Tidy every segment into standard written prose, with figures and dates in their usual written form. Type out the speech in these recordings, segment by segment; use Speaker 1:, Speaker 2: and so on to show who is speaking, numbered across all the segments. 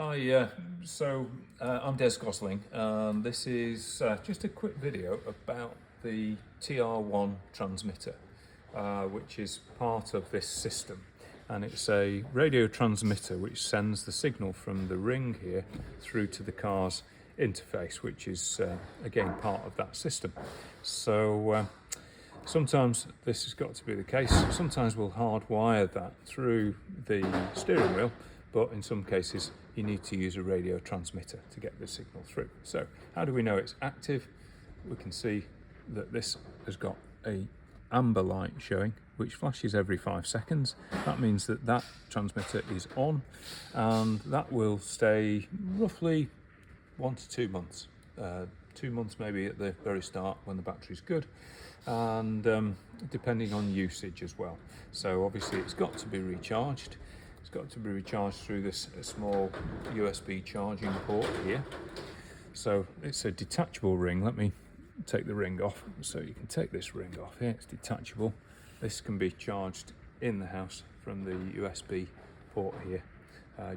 Speaker 1: Hi, I'm Des Gosling, and this is just a quick video about the TR1 transmitter, which is part of this system. And it's a radio transmitter which sends the signal from the ring here through to the car's interface, which is again part of that system. So sometimes this has got to be the case. Sometimes we'll hardwire that through the steering wheel, but in some cases you need to use a radio transmitter to get the signal through. So how do we know it's active? We can see that this has got a amber light showing, which flashes every 5 seconds. That means that that transmitter is on, and that will stay roughly 1 to 2 months. 2 months maybe at the very start when the battery's good, and depending on usage as well. So obviously it's got to be recharged. It's got to be recharged through this small USB charging port here. So it's a detachable ring. Let me take the ring off. So you can take this ring off here. It's detachable. This can be charged in the house from the USB port here,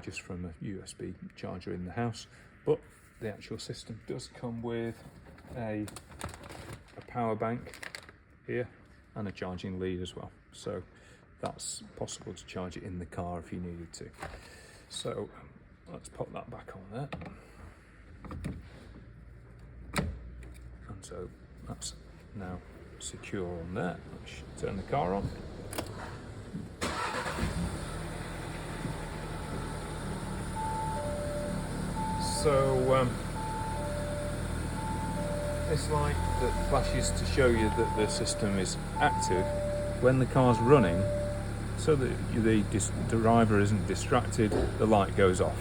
Speaker 1: just from a USB charger in the house. But the actual system does come with a power bank here and a charging lead as well. So that's possible to charge it in the car if you needed to. So let's pop that back on there. And so that's now secure on there. Let's turn the car on. So this light that flashes to show you that the system is active when the car's running, so that the driver isn't distracted, the light goes off.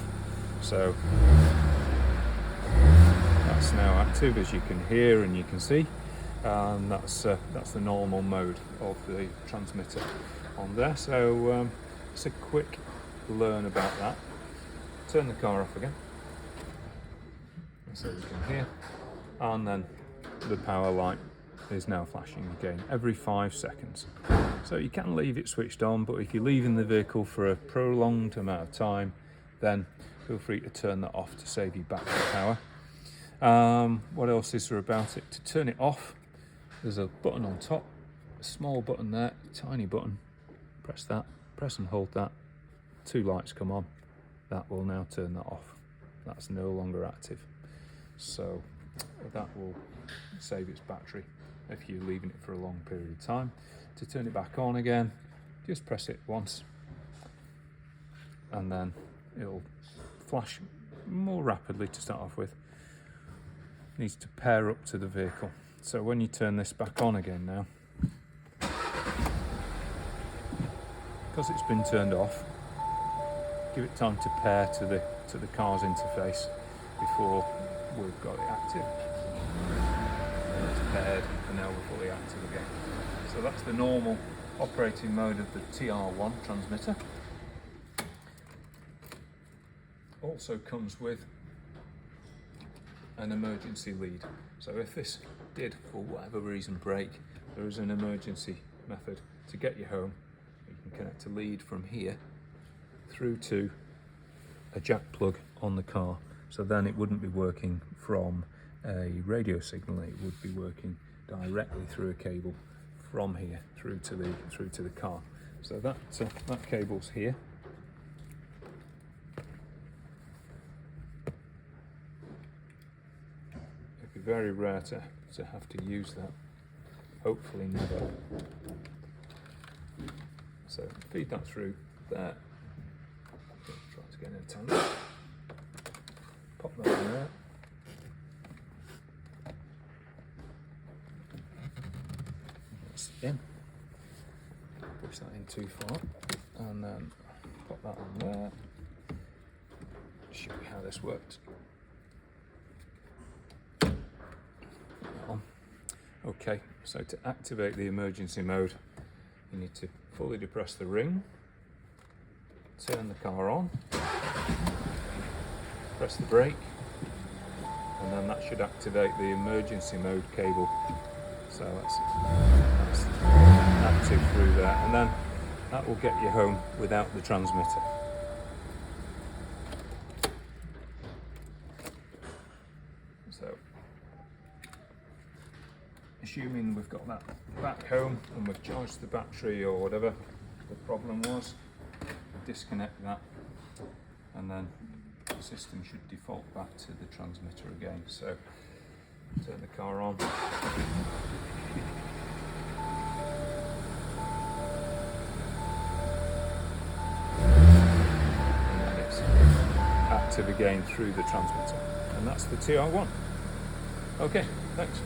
Speaker 1: So that's now active, as you can hear and you can see, and that's the normal mode of the transmitter on there. So it's a quick learn about that. Turn the car off again, so you can hear, and then the power light is now flashing again every 5 seconds. So you can leave it switched on, but if you're leaving the vehicle for a prolonged amount of time, then feel free to turn that off to save you battery power. What else is there about it? To turn it off, there's a button on top, a small button there, tiny button. Press that, press and hold that. 2 lights come on. That will now turn that off. That's no longer active. So that will save its battery if you're leaving it for a long period of time. To turn it back on again, just press it once, and then it'll flash more rapidly to start off with. It needs to pair up to the vehicle. So when you turn this back on again now, because it's been turned off, give it time to pair to the car's interface before we've got it active. It's paired, and now we're fully active again. So that's the normal operating mode of the TR1 transmitter. Also comes with an emergency lead. So if this did, for whatever reason, break, there is an emergency method to get you home. You can connect a lead from here through to a jack plug on the car. So then it wouldn't be working from a radio signal, it would be working directly through a cable from here through to the car. So that cable's here. It'd be very rare to have to use that. Hopefully never. So feed that through there. Try to get an antenna. Pop that in there. That's in. Push that in too far, and then pop that on there. Show you how this works. Okay, so to activate the emergency mode, you need to fully depress the ring, turn the car on, press the brake, and then that should activate the emergency mode cable. So that's active through there, and then that will get you home without the transmitter. So, assuming we've got that back home and we've charged the battery or whatever the problem was, disconnect that, and then the system should default back to the transmitter again. So, turn the car on. And it's active again through the transmitter. And that's the TR1. Okay, thanks.